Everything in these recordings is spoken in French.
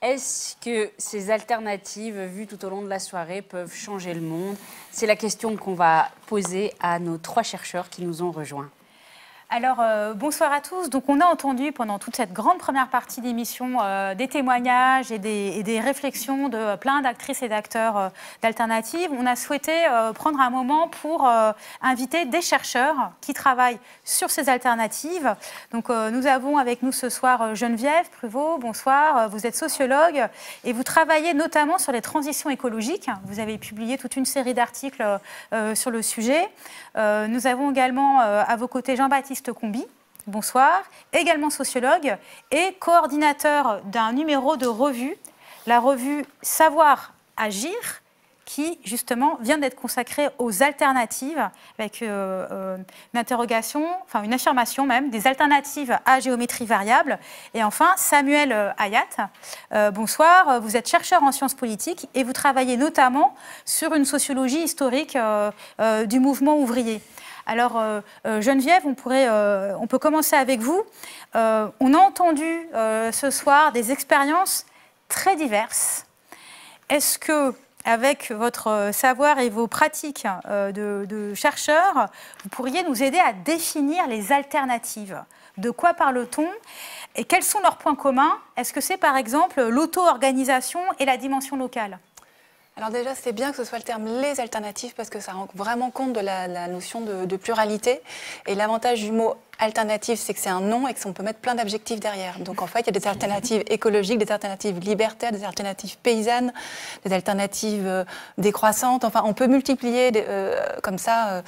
Est-ce que ces alternatives vues tout au long de la soirée peuvent changer le monde? C'est la question qu'on va poser à nos 3 chercheurs qui nous ont rejoints. Alors, bonsoir à tous. Donc, on a entendu pendant toute cette grande première partie d'émission des témoignages et des réflexions de plein d'actrices et d'acteurs d'alternatives. On a souhaité prendre un moment pour inviter des chercheurs qui travaillent sur ces alternatives. Donc, nous avons avec nous ce soir Geneviève Pruvot. Bonsoir. Vous êtes sociologue et vous travaillez notamment sur les transitions écologiques. Vous avez publié toute une série d'articles sur le sujet. Nous avons également à vos côtés Jean-Baptiste Combi, bonsoir, également sociologue et coordinateur d'un numéro de revue, la revue Savoir Agir, qui justement vient d'être consacrée aux alternatives, avec une interrogation, enfin une affirmation même, des alternatives à géométrie variable. Et enfin, Samuel Hayat, bonsoir, vous êtes chercheur en sciences politiques et vous travaillez notamment sur une sociologie historique du mouvement ouvrier. Alors, Geneviève, on peut commencer avec vous. On a entendu ce soir des expériences très diverses. Est-ce que, avec votre savoir et vos pratiques de chercheurs, vous pourriez nous aider à définir les alternatives? De quoi parle-t-on et quels sont leurs points communs? Est-ce que c'est par exemple l'auto-organisation et la dimension locale? Alors déjà, c'est bien que ce soit le terme « les alternatives » parce que ça rend vraiment compte de la notion de pluralité. Et l'avantage du mot « alternative », c'est que c'est un nom et qu'on peut mettre plein d'adjectifs derrière. Donc en fait, il y a des alternatives écologiques, des alternatives libertaires, des alternatives paysannes, des alternatives décroissantes. Enfin, on peut multiplier comme ça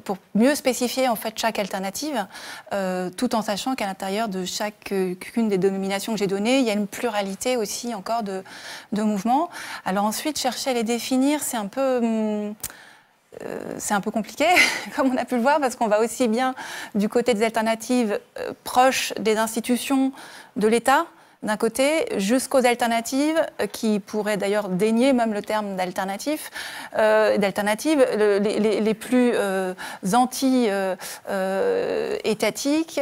pour mieux spécifier en fait chaque alternative, tout en sachant qu'à l'intérieur de chacune des dénominations que j'ai données, il y a une pluralité aussi encore de mouvements. Alors ensuite, chercher à les définir, c'est un peu compliqué, comme on a pu le voir, parce qu'on va aussi bien du côté des alternatives proches des institutions de l'État, d'un côté, jusqu'aux alternatives, qui pourraient d'ailleurs dénier même le terme d'alternative, les plus anti-étatiques,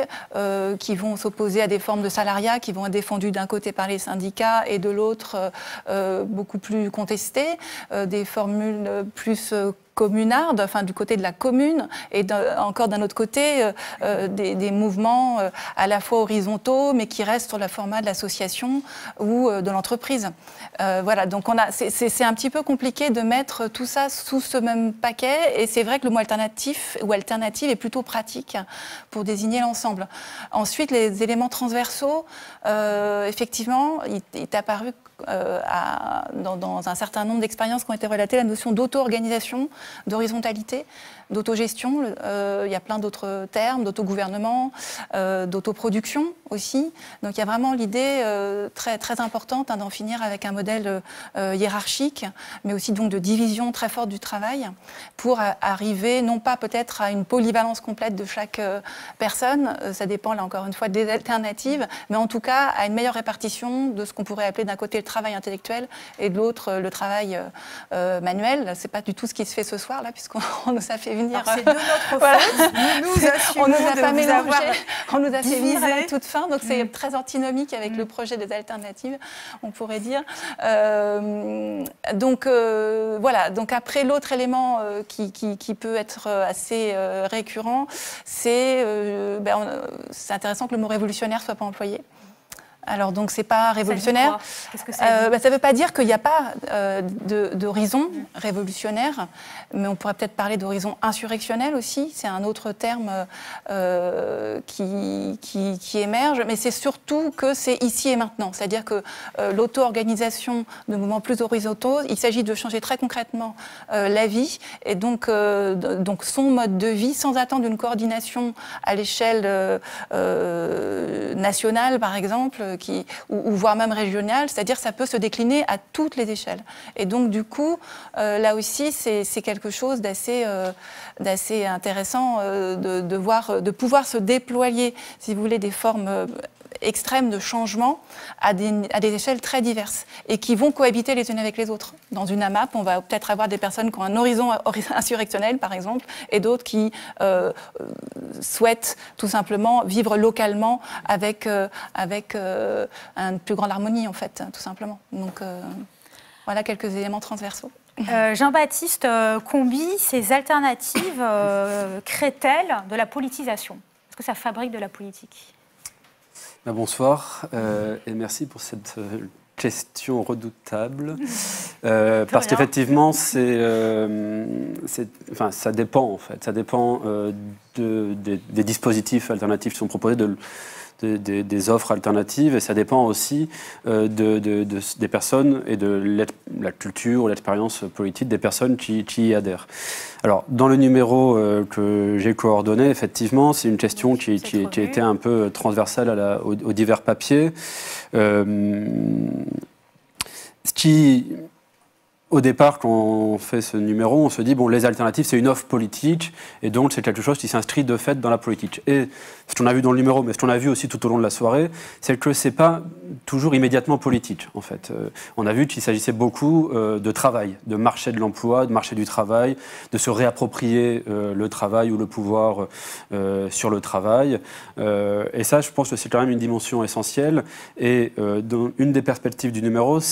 qui vont s'opposer à des formes de salariat, qui vont être défendues d'un côté par les syndicats et de l'autre beaucoup plus contestées, des formules plus communardes, enfin du côté de la commune, et encore d'un autre côté, des mouvements à la fois horizontaux, mais qui restent sur le format de l'association ou de l'entreprise. Voilà, donc c'est un petit peu compliqué de mettre tout ça sous ce même paquet, et c'est vrai que le mot alternatif ou alternative est plutôt pratique pour désigner l'ensemble. Ensuite, les éléments transversaux, effectivement, il est apparu dans un certain nombre d'expériences qui ont été relatées, la notion d'auto-organisation, d'horizontalité, d'autogestion. Il y a plein d'autres termes, d'autogouvernement, d'autoproduction aussi. Donc il y a vraiment l'idée très, très importante d'en finir avec un modèle hiérarchique, mais aussi donc de division très forte du travail pour arriver non pas peut-être à une polyvalence complète de chaque personne, ça dépend là encore une fois des alternatives, mais en tout cas à une meilleure répartition de ce qu'on pourrait appeler d'un côté le travail intellectuel et de l'autre le travail manuel. C'est pas du tout ce qui se fait ce soir là, puisqu'on nous a fait venir. C'est de notre faute. On nous a pas mélangé. On nous a fait venir à la toute fin, donc c'est très antinomique avec le projet des alternatives, on pourrait dire. Donc voilà. Donc après, l'autre élément qui peut être assez récurrent, c'est intéressant que le mot révolutionnaire soit pas employé. Alors donc c'est pas révolutionnaire. Qu'est-ce que ça ne veut pas dire qu'il n'y a pas d'horizon révolutionnaire, mais on pourrait peut-être parler d'horizon insurrectionnel aussi. C'est un autre terme qui émerge, mais c'est surtout que c'est ici et maintenant. C'est-à-dire que l'auto-organisation de mouvements plus horizontaux, il s'agit de changer très concrètement la vie et donc son mode de vie sans attendre une coordination à l'échelle nationale par exemple, ou voire même régionale, c'est-à-dire ça peut se décliner à toutes les échelles. Et donc du coup, là aussi, c'est quelque chose d'assez intéressant de pouvoir se déployer, si vous voulez, des formes extrêmes de changement à des échelles très diverses et qui vont cohabiter les unes avec les autres. Dans une AMAP, on va peut-être avoir des personnes qui ont un horizon insurrectionnel, par exemple, et d'autres qui souhaitent tout simplement vivre localement avec une plus grande harmonie, en fait, tout simplement. Donc, voilà quelques éléments transversaux. Jean-Baptiste Combi, ces alternatives créent-elles de la politisation? Est-ce que ça fabrique de la politique? Bonsoir et merci pour cette question redoutable. Parce qu'effectivement, ça dépend en fait. Ça dépend des dispositifs alternatifs qui sont proposés, des offres alternatives, et ça dépend aussi des personnes et de la culture ou l'expérience politique des personnes qui y adhèrent. Alors, dans le numéro que j'ai coordonné, effectivement, c'est une question qui était un peu transversale aux divers papiers. Au départ, quand on fait ce numéro, on se dit, bon, les alternatives, c'est une offre politique, et donc c'est quelque chose qui s'inscrit de fait dans la politique. Et ce qu'on a vu dans le numéro, mais ce qu'on a vu aussi tout au long de la soirée, c'est que c'est pas toujours immédiatement politique, en fait. On a vu qu'il s'agissait beaucoup de travail, de marché de l'emploi, de marché du travail, de se réapproprier le travail ou le pouvoir sur le travail. Et ça, je pense que c'est quand même une dimension essentielle. Et dans une des perspectives du numéro, et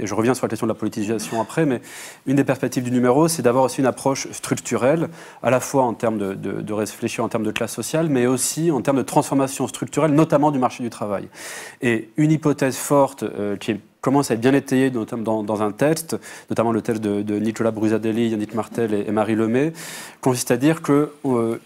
je reviens sur la question de la politisation après, mais une des perspectives du numéro, c'est d'avoir aussi une approche structurelle, à la fois en termes de réfléchir en termes de classe sociale, mais aussi en termes de transformation structurelle, notamment du marché du travail. Et une hypothèse forte qui commence à être bien étayée dans un texte, notamment le texte de Nicolas Brusadelli, Yannick Martel et Marie Lemay, consiste à dire qu'il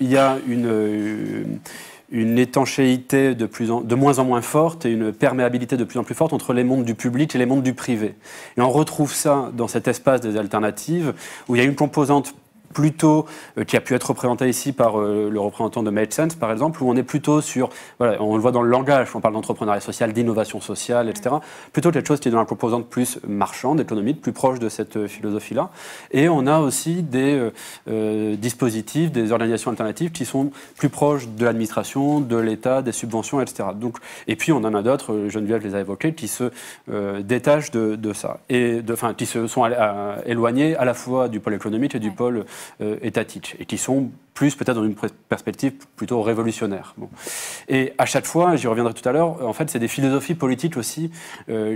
y a une étanchéité de moins en moins forte et une perméabilité de plus en plus forte entre les mondes du public et les mondes du privé. Et on retrouve ça dans cet espace des alternatives où il y a une composante plutôt qui a pu être représentée ici par le représentant de Made Sense, par exemple, où on est plutôt sur, voilà, on le voit dans le langage, on parle d'entrepreneuriat social, d'innovation sociale, etc., plutôt quelque chose qui est dans la composante plus marchande, économique, plus proche de cette philosophie-là. Et on a aussi des dispositifs, des organisations alternatives qui sont plus proches de l'administration, de l'État, des subventions, etc. Donc, et puis on en a d'autres, Geneviève les a évoqués, qui se détachent de ça, qui se sont éloignés à la fois du pôle économique et du pôle étatiques, et qui sont plus peut-être dans une perspective plutôt révolutionnaire. Bon. Et à chaque fois, j'y reviendrai tout à l'heure, en fait, c'est des philosophies politiques aussi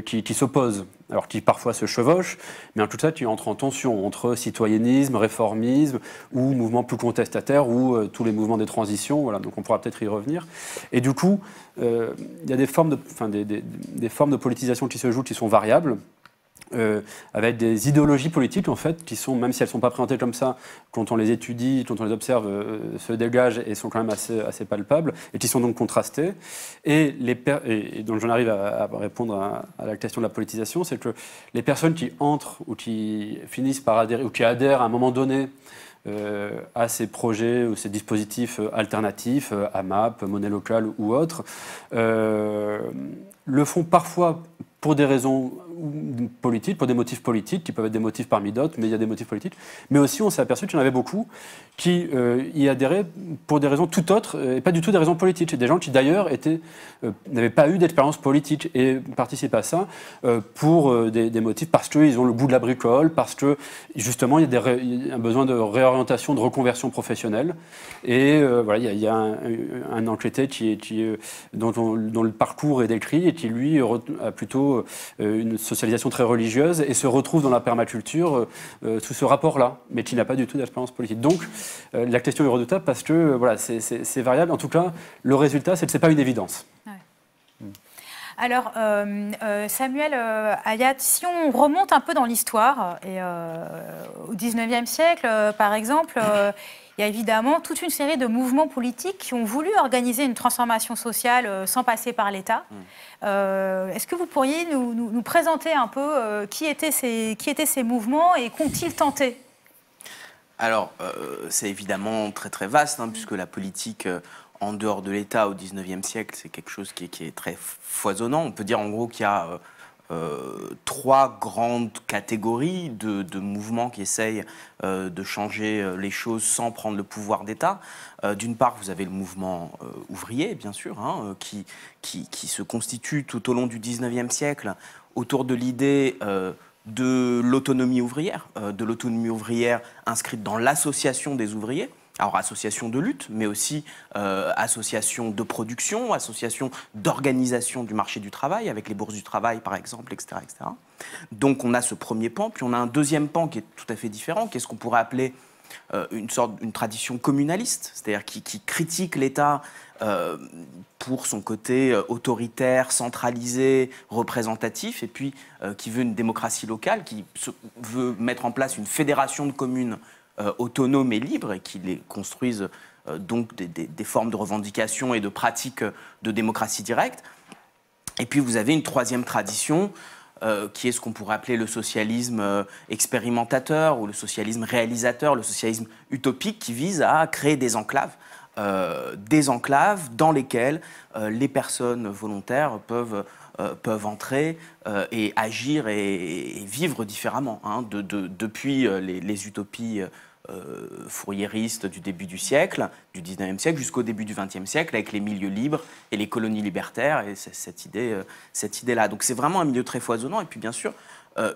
qui s'opposent, alors qui parfois se chevauchent, mais en tout cas qui entrent en tension entre citoyennisme, réformisme, ou mouvements plus contestataires, ou tous les mouvements des transitions. Voilà, donc on pourra peut-être y revenir. Et du coup, il y a des formes de politisation qui se jouent, qui sont variables. Avec des idéologies politiques en fait qui sont, même si elles ne sont pas présentées comme ça, quand on les étudie, quand on les observe, se dégagent et sont quand même assez palpables et qui sont donc contrastées. Et donc j'en arrive à répondre à la question de la politisation, c'est que les personnes qui entrent ou qui finissent par adhérer ou qui adhèrent à un moment donné à ces projets ou ces dispositifs alternatifs, AMAP, monnaie locale ou autres, le font parfois pour des raisons politiques, pour des motifs politiques, qui peuvent être des motifs parmi d'autres, mais il y a des motifs politiques. Mais aussi, on s'est aperçu qu'il y en avait beaucoup qui y adhéraient pour des raisons tout autres, et pas du tout des raisons politiques. C'est des gens qui, d'ailleurs, n'avaient pas eu d'expérience politique et participent à ça pour des motifs, parce qu'ils ont le goût de la bricole, parce que, justement, il y a un besoin de réorientation, de reconversion professionnelle. Et voilà, il y a un enquêté dont le parcours est décrit et qui, lui, a plutôt une socialisation très religieuse et se retrouve dans la permaculture sous ce rapport-là, mais qui n'a pas du tout d'expérience politique. Donc, la question est redoutable parce que voilà, c'est variable. En tout cas, le résultat, c'est que ce n'est pas une évidence. Ouais. Alors, Samuel Ayat, si on remonte un peu dans l'histoire, au XIXe siècle, par exemple, il y a évidemment toute une série de mouvements politiques qui ont voulu organiser une transformation sociale sans passer par l'État. Est-ce que vous pourriez nous présenter un peu qui étaient ces mouvements et qu'ont-ils tenté ? Alors, c'est évidemment très très vaste, puisque la politique en dehors de l'État au XIXe siècle, c'est quelque chose qui est très foisonnant. On peut dire en gros qu'il y a trois grandes catégories de mouvements qui essayent de changer les choses sans prendre le pouvoir d'État. D'une part, vous avez le mouvement ouvrier, bien sûr, hein, qui se constitue tout au long du XIXe siècle autour de l'idée de l'autonomie ouvrière inscrite dans l'association des ouvriers. Alors, association de lutte, mais aussi association de production, association d'organisation du marché du travail, avec les bourses du travail, par exemple, etc., etc. Donc, on a ce premier pan, puis on a un deuxième pan qui est tout à fait différent, qui est ce qu'on pourrait appeler une tradition communaliste, c'est-à-dire qui critique l'État pour son côté autoritaire, centralisé, représentatif, et puis qui veut une démocratie locale, qui veut mettre en place une fédération de communes autonomes et libres, et qui les construisent donc des formes de revendication et de pratiques de démocratie directe. Et puis vous avez une troisième tradition qui est ce qu'on pourrait appeler le socialisme expérimentateur ou le socialisme réalisateur, le socialisme utopique, qui vise à créer des enclaves dans lesquelles les personnes volontaires peuvent entrer et agir et vivre différemment, hein, depuis les utopies fouriéristes du début du siècle, du 19e siècle, jusqu'au début du 20e siècle, avec les milieux libres et les colonies libertaires, et cette idée-là. Donc c'est vraiment un milieu très foisonnant, et puis bien sûr,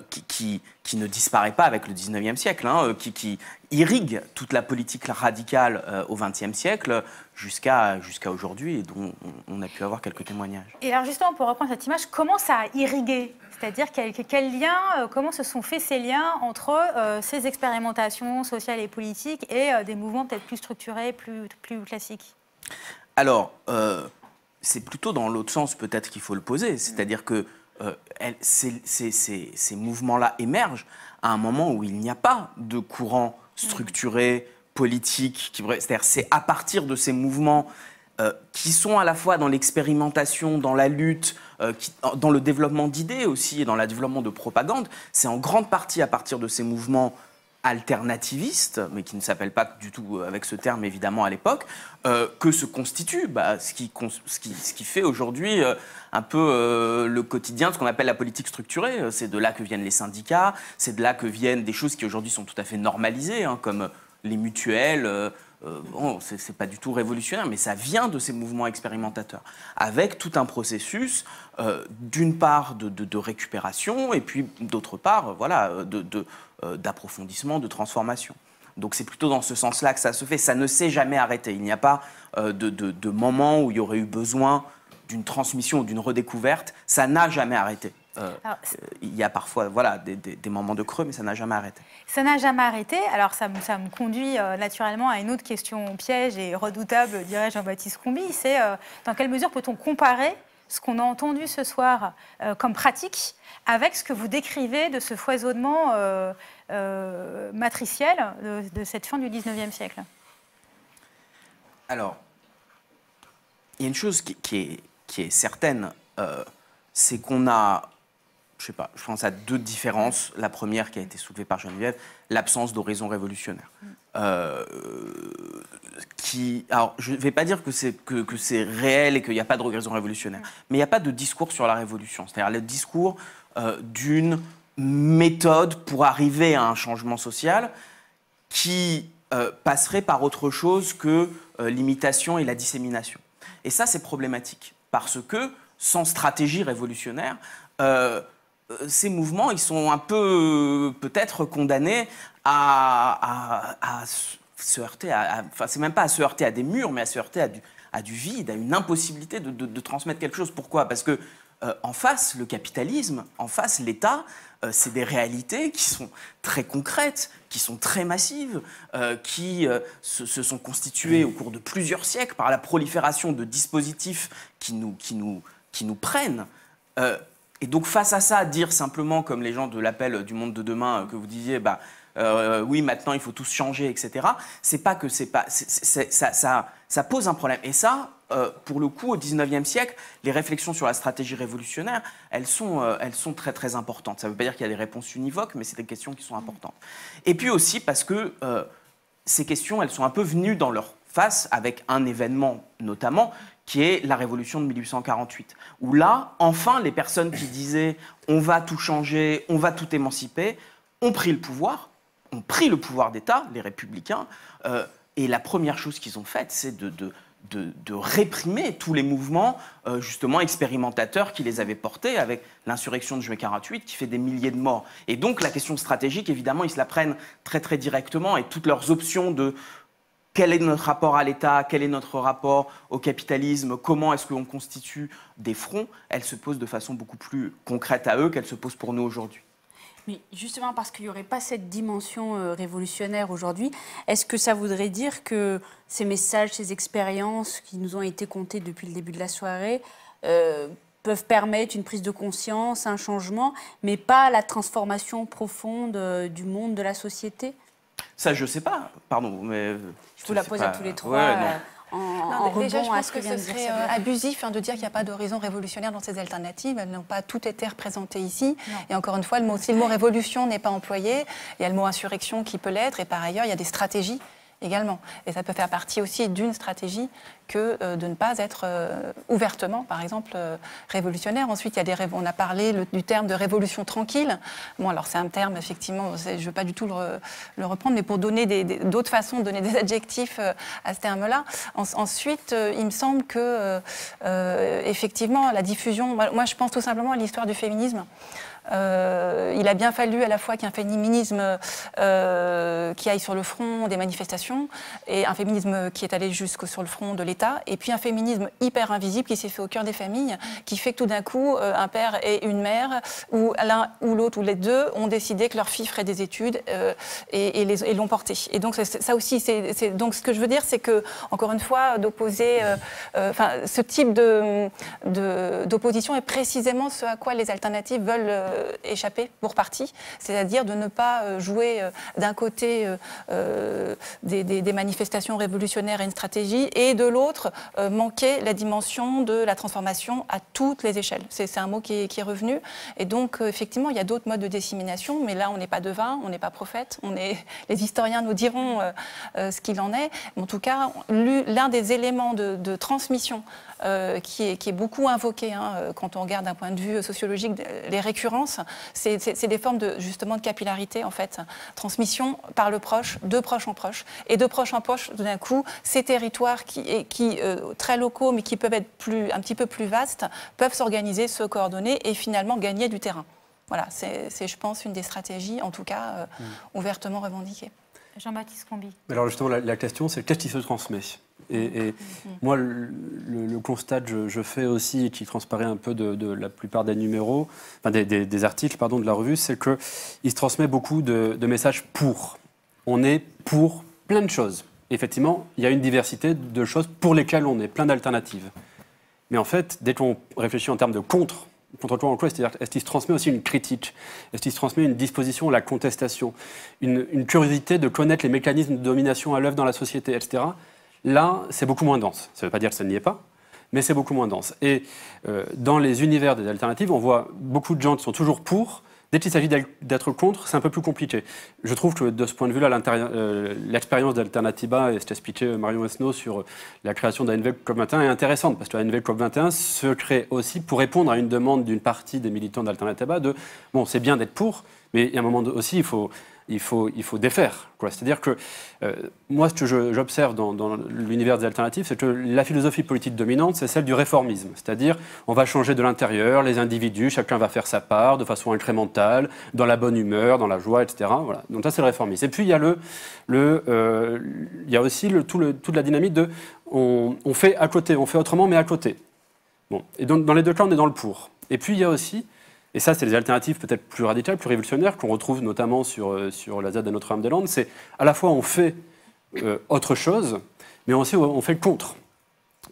qui ne disparaît pas avec le 19e siècle, hein, qui irrigue toute la politique radicale au 20e siècle jusqu'à aujourd'hui, et dont on a pu avoir quelques témoignages. Et alors justement, pour reprendre cette image, comment ça a irrigué ? C'est-à-dire quel lien, comment se sont faits ces liens entre ces expérimentations sociales et politiques et des mouvements peut-être plus structurés, plus classiques ? Alors, c'est plutôt dans l'autre sens peut-être qu'il faut le poser, c'est-à-dire que ces mouvements-là émergent à un moment où il n'y a pas de courant structuré, politique, c'est-à-dire c'est à partir de ces mouvements qui sont à la fois dans l'expérimentation, dans la lutte, dans le développement d'idées aussi et dans le développement de propagande, c'est en grande partie à partir de ces mouvements alternativistes, mais qui ne s'appellent pas du tout avec ce terme évidemment à l'époque, que se constitue ce qui fait aujourd'hui un peu le quotidien de ce qu'on appelle la politique structurée. C'est de là que viennent les syndicats, c'est de là que viennent des choses qui aujourd'hui sont tout à fait normalisées, hein, comme les mutuelles. Bon, c'est pas du tout révolutionnaire, mais ça vient de ces mouvements expérimentateurs, avec tout un processus, d'une part de récupération, et puis d'autre part, voilà, d'approfondissement, de transformation. Donc c'est plutôt dans ce sens-là que ça se fait. Ça ne s'est jamais arrêté. Il n'y a pas de moment où il y aurait eu besoin d'une transmission ou d'une redécouverte. Ça n'a jamais arrêté. Il y a parfois des moments de creux, mais ça n'a jamais arrêté. Ça n'a jamais arrêté. Alors ça me conduit naturellement à une autre question piège et redoutable, dirait Jean-Baptiste Comby. C'est dans quelle mesure peut-on comparer ce qu'on a entendu ce soir comme pratique avec ce que vous décrivez de ce foisonnement matriciel de cette fin du 19e siècle? Alors, il y a une chose qui est certaine, c'est qu'on a, je pense à deux différences. La première qui a été soulevée par Geneviève, l'absence d'horizon révolutionnaire. Alors, je ne vais pas dire que c'est réel et qu'il n'y a pas de horizon révolutionnaire, mais il n'y a pas de discours sur la révolution. C'est-à-dire le discours d'une méthode pour arriver à un changement social qui passerait par autre chose que l'imitation et la dissémination. Et ça, c'est problématique, parce que sans stratégie révolutionnaire, ces mouvements, ils sont un peu peut-être condamnés à se heurter, enfin c'est même pas à se heurter à des murs, mais à se heurter à du vide, à une impossibilité de transmettre quelque chose. Pourquoi ? Parce que en face, le capitalisme, en face, l'État, c'est des réalités qui sont très concrètes, qui sont très massives, qui se sont constituées au cours de plusieurs siècles par la prolifération de dispositifs qui nous prennent. Et donc face à ça, dire simplement, comme les gens de l'appel du monde de demain que vous disiez, oui, maintenant il faut tous changer, etc. C'est pas que ça pose un problème. Et ça, pour le coup, au XIXe siècle, les réflexions sur la stratégie révolutionnaire, elles sont très très importantes. Ça ne veut pas dire qu'il y a des réponses univoques, mais c'est des questions qui sont importantes. Et puis aussi parce que ces questions, elles sont un peu venues dans leur face avec un événement notamment qui est la révolution de 1848. Où là, enfin, les personnes qui disaient « on va tout changer, on va tout émanciper », ont pris le pouvoir d'État, les républicains, et la première chose qu'ils ont faite, c'est de réprimer tous les mouvements justement expérimentateurs qui les avaient portés avec l'insurrection de juillet 48 qui fait des milliers de morts. Et donc la question stratégique, évidemment, ils se la prennent très très directement et toutes leurs options de quel est notre rapport à l'État, quel est notre rapport au capitalisme, comment est-ce qu'on constitue des fronts, elles se posent de façon beaucoup plus concrète à eux qu'elles se posent pour nous aujourd'hui. Oui, justement parce qu'il n'y aurait pas cette dimension révolutionnaire aujourd'hui, est-ce que ça voudrait dire que ces messages, ces expériences qui nous ont été contées depuis le début de la soirée peuvent permettre une prise de conscience, un changement, mais pas la transformation profonde du monde, de la société? Ça, je ne sais pas, pardon, mais... Je vous la pose à tous les trois. Ouais, déjà, je pense que ce serait abusif de dire qu'il n'y a pas d'horizon révolutionnaire dans ces alternatives. Elles n'ont pas toutes été représentées ici. Non. Et encore une fois, si le mot révolution n'est pas employé, il y a le mot insurrection qui peut l'être. Et par ailleurs, il y a des stratégies également. Et ça peut faire partie aussi d'une stratégie que de ne pas être ouvertement, par exemple, révolutionnaire. Ensuite, on a parlé du terme de révolution tranquille. Bon, alors c'est un terme, effectivement, je ne veux pas du tout le reprendre, mais pour donner d'autres façons de donner des adjectifs à ce terme-là. Ensuite, il me semble que, effectivement, la diffusion... Moi, je pense tout simplement à l'histoire du féminisme. Il a bien fallu à la fois qu'un féminisme qui aille sur le front des manifestations et un féminisme qui est allé sur le front de l'État et puis un féminisme hyper invisible qui s'est fait au cœur des familles, qui fait que tout d'un coup un père et une mère ou l'un ou l'autre ou les deux ont décidé que leur fille ferait des études et l'ont porté. Et donc ça aussi, donc ce que je veux dire, c'est que encore une fois d'opposer, ce type d'opposition est précisément ce à quoi les alternatives veulent échapper pour partie, c'est-à-dire de ne pas jouer d'un côté des manifestations révolutionnaires et une stratégie et de l'autre manquer la dimension de la transformation à toutes les échelles. C'est un mot qui est revenu et donc effectivement il y a d'autres modes de dissémination, mais là on n'est pas devin, on n'est pas prophète, les historiens nous diront ce qu'il en est, mais en tout cas l'un des éléments de transmission qui est beaucoup invoqué quand on regarde d'un point de vue sociologique les récurrences, c'est des formes justement de capillarité en fait, transmission par le proche, de proche en proche, et de proche en proche, tout d'un coup, ces territoires qui très locaux mais qui peuvent être un petit peu plus vastes, peuvent s'organiser, se coordonner et finalement gagner du terrain. Voilà, c'est je pense une des stratégies, en tout cas ouvertement revendiquées. Jean-Baptiste Combi. Alors justement, la question, c'est qu'est-ce qui se transmet ? Et moi, le constat que je fais aussi, et qui transparaît un peu de la plupart des numéros, enfin des articles de la revue, c'est qu'il se transmet beaucoup de messages pour. On est pour plein de choses. Effectivement, il y a une diversité de choses pour lesquelles on est, plein d'alternatives. Mais en fait, dès qu'on réfléchit en termes de contre quoi en quoi, c'est-à-dire est-ce qu'il se transmet aussi une critique, est-ce qu'il se transmet une disposition à la contestation, une curiosité de connaître les mécanismes de domination à l'œuvre dans la société, etc. Là, c'est beaucoup moins dense. Ça ne veut pas dire que ça n'y est pas, mais c'est beaucoup moins dense. Et dans les univers des alternatives, on voit beaucoup de gens qui sont toujours pour. Dès qu'il s'agit d'être contre, c'est un peu plus compliqué. Je trouve que de ce point de vue-là, l'expérience d'Alternativa, et c'était expliqué Marion Esnault sur la création d'ANV COP21 est intéressante, parce que l'ANV COP21 se crée aussi pour répondre à une demande d'une partie des militants d'Alternativa de « bon, c'est bien d'être pour, mais il y a un moment aussi, il faut défaire. » C'est-à-dire que moi, ce que j'observe dans l'univers des alternatives, c'est que la philosophie politique dominante, c'est celle du réformisme. C'est-à-dire, on va changer de l'intérieur, les individus, chacun va faire sa part de façon incrémentale, dans la bonne humeur, dans la joie, etc. Voilà. Donc ça, c'est le réformisme. Et puis, il y a, il y a aussi toute la dynamique de on fait à côté, on fait autrement, mais à côté. Bon. Et donc, dans les deux cas, on est dans le pour. Et puis, il y a aussi... Et ça, c'est les alternatives peut-être plus radicales, plus révolutionnaires, qu'on retrouve notamment sur la ZAD de Notre-Dame-des-Landes. C'est à la fois on fait autre chose, mais aussi on fait le contre.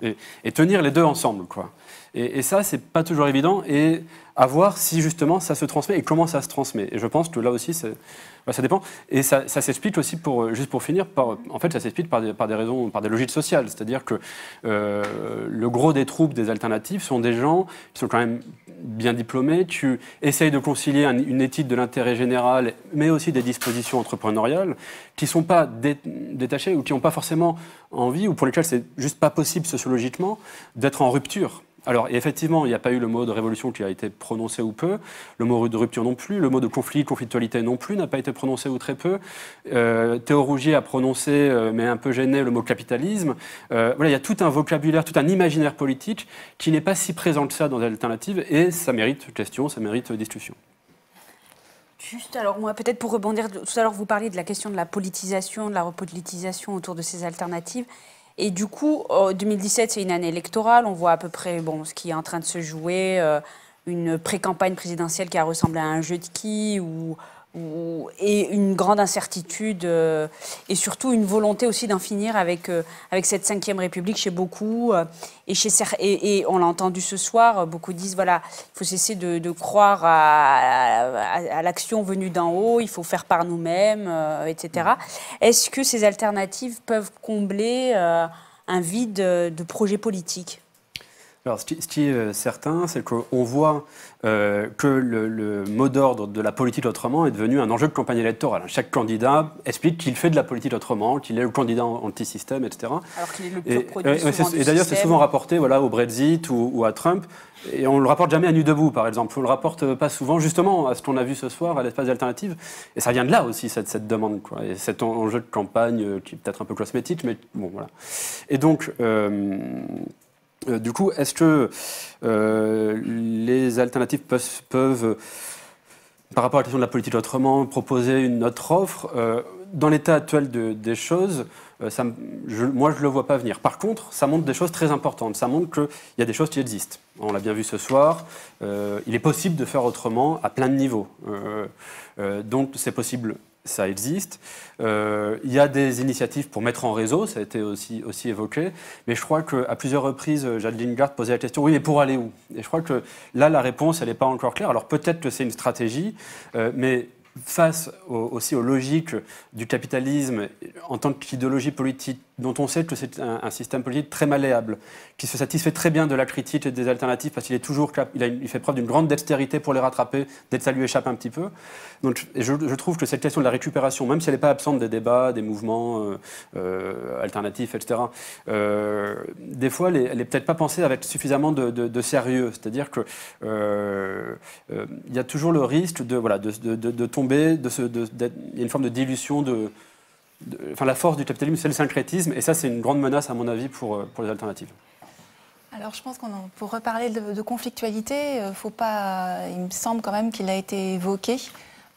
Et tenir les deux ensemble, quoi. Et ça, c'est pas toujours évident. Et à voir si justement ça se transmet et comment ça se transmet. Et je pense que là aussi, ça dépend. Et ça s'explique aussi, juste pour finir, en fait, ça s'explique par des raisons, par des logiques sociales. C'est-à-dire que le gros des troupes des alternatives sont des gens qui sont quand même bien diplômés, qui essayent de concilier une éthique de l'intérêt général, mais aussi des dispositions entrepreneuriales, qui ne sont pas détachées ou qui n'ont pas forcément envie, ou pour lesquelles c'est juste pas possible sociologiquement, d'être en rupture. Alors, effectivement, il n'y a pas eu le mot de révolution qui a été prononcé ou peu, le mot de rupture non plus, le mot de conflictualité non plus n'a pas été prononcé ou très peu. Théo Rougier a prononcé, mais un peu gêné, le mot capitalisme. Voilà, il y a tout un vocabulaire, tout un imaginaire politique qui n'est pas si présent que ça dans l'alternative, et ça mérite question, ça mérite discussion. Juste, alors moi, peut-être pour rebondir, tout à l'heure vous parliez de la question de la politisation, de la repolitisation autour de ces alternatives. Et du coup, 2017, c'est une année électorale. On voit à peu près ce qui est en train de se jouer, une pré-campagne présidentielle qui a ressemblé à un jeu de quilles, et une grande incertitude, et surtout une volonté aussi d'en finir avec cette 5e République chez beaucoup. Et on l'a entendu ce soir, beaucoup disent, voilà, il faut cesser de croire à l'action venue d'en haut, il faut faire par nous-mêmes, etc. Est-ce que ces alternatives peuvent combler un vide de projets politiques ? Alors, ce qui est certain, c'est qu'on voit que le mot d'ordre de la politique autrement est devenu un enjeu de campagne électorale. Chaque candidat explique qu'il fait de la politique autrement, qu'il est le candidat anti-système, etc. Alors qu'il est le pur produit souvent et d'ailleurs, c'est souvent rapporté au Brexit ou à Trump. Et on ne le rapporte jamais à Nu Debout, par exemple. On ne le rapporte pas souvent, justement, à ce qu'on a vu ce soir, à l'espace alternative. Et ça vient de là aussi, cette demande, quoi. Et cet enjeu de campagne qui est peut-être un peu cosmétique, mais bon, voilà. Et donc... du coup, est-ce que les alternatives peuvent, par rapport à la question de la politique autrement, proposer une autre offre ? Dans l'état actuel des choses, moi, je ne le vois pas venir. Par contre, ça montre des choses très importantes. Ça montre qu'il y a des choses qui existent. On l'a bien vu ce soir. Il est possible de faire autrement à plein de niveaux. Donc, c'est possible. Ça existe. Il y a des initiatives pour mettre en réseau, ça a été aussi évoqué, mais je crois qu'à plusieurs reprises, Jade Lingard posait la question, oui, mais pour aller où ? Et je crois que là, la réponse, elle n'est pas encore claire. Alors peut-être que c'est une stratégie, mais face aussi aux logiques du capitalisme en tant qu'idéologie politique, dont on sait que c'est un système politique très malléable, qui se satisfait très bien de la critique et des alternatives parce qu'il est toujours il fait preuve d'une grande dextérité pour les rattraper dès que ça lui échappe un petit peu. Donc, je trouve que cette question de la récupération, même si elle n'est pas absente des débats, des mouvements alternatifs, etc., des fois, elle n'est peut-être pas pensée avec suffisamment de sérieux. C'est-à-dire qu'il y a toujours le risque de tomber, il y a une forme de dilution la force du capitalisme, c'est le syncrétisme, et ça, c'est une grande menace, à mon avis, pour les alternatives. Alors, je pense pour reparler de conflictualité, il me semble quand même qu'il a été évoqué,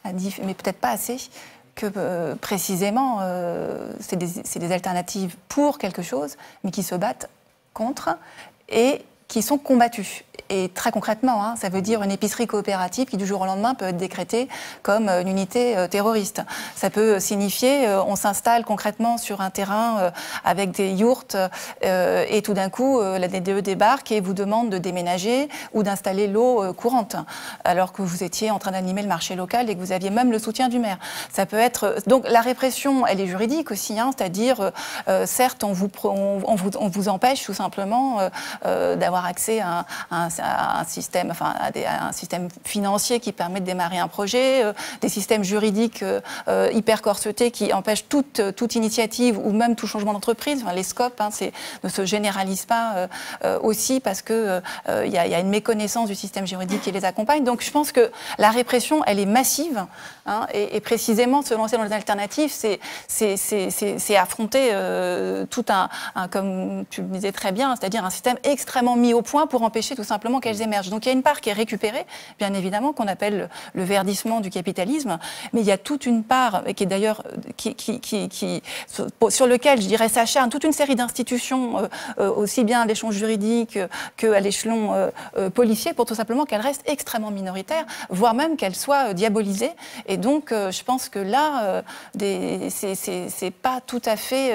mais peut-être pas assez, que précisément, c'est des alternatives pour quelque chose, mais qui se battent contre et qui sont combattues. Et très concrètement, ça veut dire une épicerie coopérative qui, du jour au lendemain, peut être décrétée comme une unité terroriste. Ça peut signifier on s'installe concrètement sur un terrain avec des yourtes et tout d'un coup, la DDE débarque et vous demande de déménager ou d'installer l'eau courante, alors que vous étiez en train d'animer le marché local et que vous aviez même le soutien du maire. Ça peut être... Donc la répression, elle est juridique aussi, c'est-à-dire, certes, on vous empêche tout simplement d'avoir accès à un système financier qui permet de démarrer un projet, des systèmes juridiques hyper corsetés qui empêchent toute initiative ou même tout changement d'entreprise. Les scopes ne se généralisent pas aussi parce qu'il y a une méconnaissance du système juridique qui les accompagne. Donc je pense que la répression, elle est massive, et précisément se lancer dans les alternatives, c'est affronter tout comme tu le disais très bien, c'est-à-dire un système extrêmement mis au point pour empêcher tout simplement qu'elles émergent. Donc il y a une part qui est récupérée, bien évidemment, qu'on appelle le verdissement du capitalisme, mais il y a toute une part qui est d'ailleurs sur lequel, je dirais, s'acharne toute une série d'institutions, aussi bien à l'échelon juridique qu'à l'échelon policier, pour tout simplement qu'elle reste extrêmement minoritaire, voire même qu'elle soit diabolisée. Et donc je pense que là, c'est pas tout à fait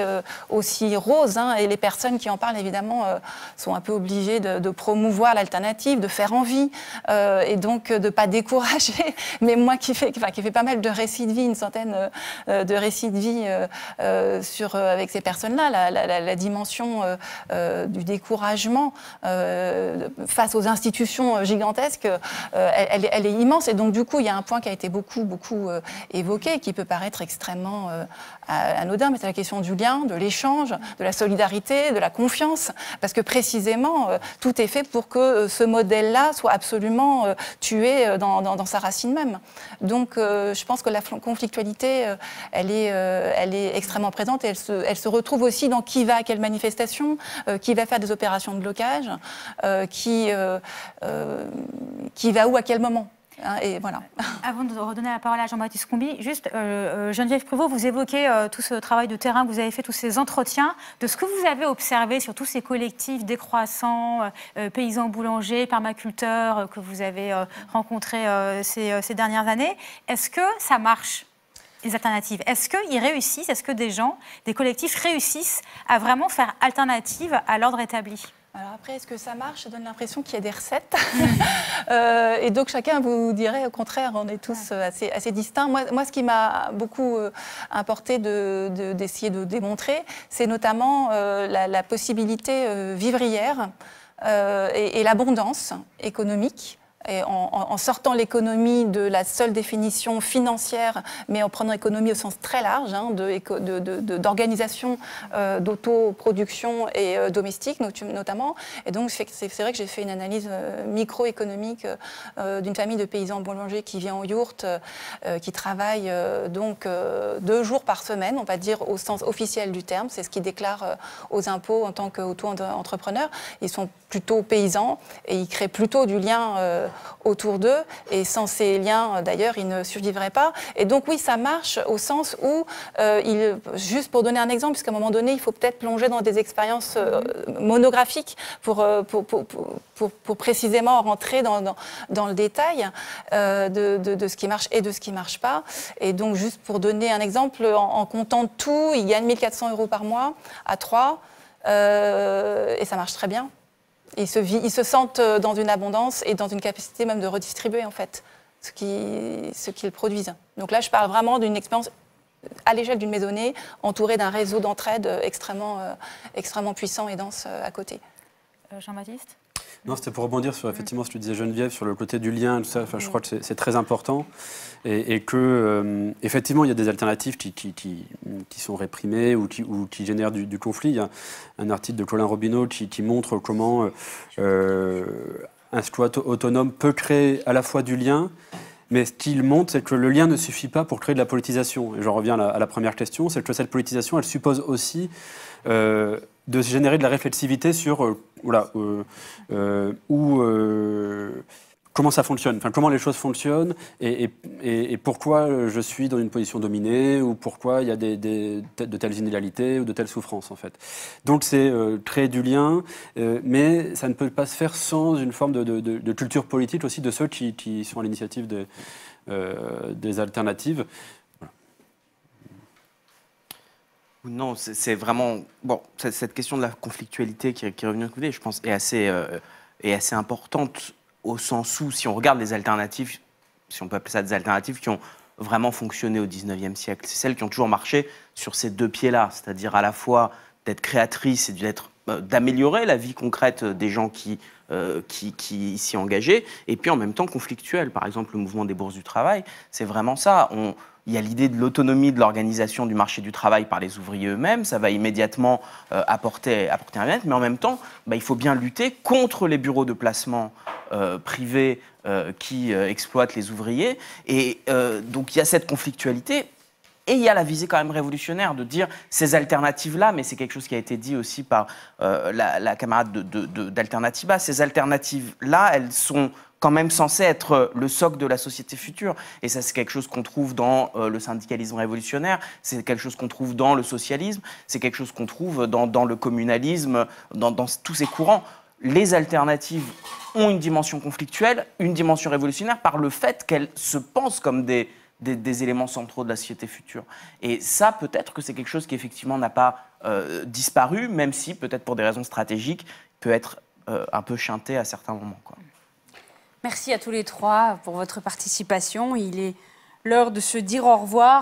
aussi rose, et les personnes qui en parlent, évidemment, sont un peu obligées de promouvoir l'alternative, de faire envie, et donc de ne pas décourager. Mais moi qui fais pas mal de récits de vie, une centaine de récits de vie avec ces personnes-là, la dimension du découragement face aux institutions gigantesques, elle est immense. Et donc du coup, il y a un point qui a été beaucoup évoqué, qui peut paraître extrêmement anodin, mais c'est la question du lien, de l'échange, de la solidarité, de la confiance, parce que précisément, tout est fait pour que ce modèle-là soit absolument tué dans sa racine même. Donc, je pense que la conflictualité, elle est extrêmement présente, et elle se retrouve aussi dans qui va à quelle manifestation, qui va faire des opérations de blocage, qui va où à quel moment. Et voilà. Avant de redonner la parole à Jean-Baptiste Comby, juste, Geneviève Prévost, vous évoquez tout ce travail de terrain que vous avez fait, tous ces entretiens, de ce que vous avez observé sur tous ces collectifs décroissants, paysans boulangers, permaculteurs que vous avez rencontrés ces dernières années. Est-ce que ça marche, les alternatives? Est-ce qu'ils réussissent? Est-ce que des collectifs réussissent à vraiment faire alternative à l'ordre établi? Alors après, est-ce que ça marche? Ça donne l'impression qu'il y a des recettes. Et donc chacun vous dirait, au contraire, on est tous assez distincts. Moi, ce qui m'a beaucoup importé d'essayer de démontrer, c'est notamment la possibilité vivrière et l'abondance économique. Et en sortant l'économie de la seule définition financière, mais en prenant l'économie au sens très large, d'organisation d'autoproduction et domestique notamment. Et donc c'est vrai que j'ai fait une analyse microéconomique d'une famille de paysans boulangers qui vient en yourte, qui travaille donc 2 jours par semaine, on va dire au sens officiel du terme. C'est ce qu'ils déclarent aux impôts en tant qu'auto-entrepreneurs. Ils sont plutôt paysans et ils créent plutôt du lien autour d'eux, et sans ces liens, d'ailleurs, ils ne survivraient pas. Et donc, oui, ça marche au sens où, juste pour donner un exemple, puisqu'à un moment donné, il faut peut-être plonger dans des expériences monographiques pour précisément rentrer dans le détail de ce qui marche et de ce qui ne marche pas. Et donc, juste pour donner un exemple, en comptant tout, ils gagnent 1 400 € par mois à 3, et ça marche très bien. Ils se sentent dans une abondance et dans une capacité même de redistribuer, en fait, ce qu'ils produisent. Donc là, je parle vraiment d'une expérience à l'échelle d'une maisonnée, entourée d'un réseau d'entraide extrêmement puissant et dense à côté. Jean-Baptiste ? Non, c'était pour rebondir sur effectivement ce que tu disais, Geneviève, sur le côté du lien, tout ça. Enfin, je crois que c'est très important, et que effectivement il y a des alternatives qui sont réprimées ou qui génèrent du conflit. Il y a un article de Colin Robineau qui montre comment un squat autonome peut créer à la fois du lien. Mais ce qu'il montre, c'est que le lien ne suffit pas pour créer de la politisation. Et j'en reviens à la première question, c'est que cette politisation, elle suppose aussi de générer de la réflexivité sur comment ça fonctionne, enfin, comment les choses fonctionnent, et pourquoi je suis dans une position dominée, ou pourquoi il y a de telles inégalités ou de telles souffrances, en fait. Donc c'est créer du lien, mais ça ne peut pas se faire sans une forme de culture politique aussi de ceux qui sont à l'initiative des alternatives. Non, c'est vraiment... Bon, cette question de la conflictualité qui est revenue à côté, je pense, est assez importante, au sens où, si on regarde les alternatives, si on peut appeler ça des alternatives qui ont vraiment fonctionné au XIXe siècle, c'est celles qui ont toujours marché sur ces 2 pieds-là, c'est-à-dire à la fois d'être créatrice et d'améliorer la vie concrète des gens qui s'y engageaient, et puis en même temps conflictuelle. Par exemple, le mouvement des bourses du travail, c'est vraiment ça. Il y a l'idée de l'autonomie de l'organisation du marché du travail par les ouvriers eux-mêmes. Ça va immédiatement apporter un bien-être, mais en même temps, il faut bien lutter contre les bureaux de placement privés qui exploitent les ouvriers. Et donc, il y a cette conflictualité. Et il y a la visée quand même révolutionnaire de dire ces alternatives-là, mais c'est quelque chose qui a été dit aussi par la camarade d'Alternativa, ces alternatives-là, elles sont quand même censées être le socle de la société future. Et ça, c'est quelque chose qu'on trouve dans le syndicalisme révolutionnaire, c'est quelque chose qu'on trouve dans le socialisme, c'est quelque chose qu'on trouve dans le communalisme, dans tous ces courants. Les alternatives ont une dimension conflictuelle, une dimension révolutionnaire, par le fait qu'elles se pensent comme des éléments centraux de la société future. Et ça, peut-être que c'est quelque chose qui, effectivement, n'a pas disparu, même si, peut-être pour des raisons stratégiques, peut être un peu chanté à certains moments, quoi. Merci à tous les trois pour votre participation. Il est l'heure de se dire au revoir.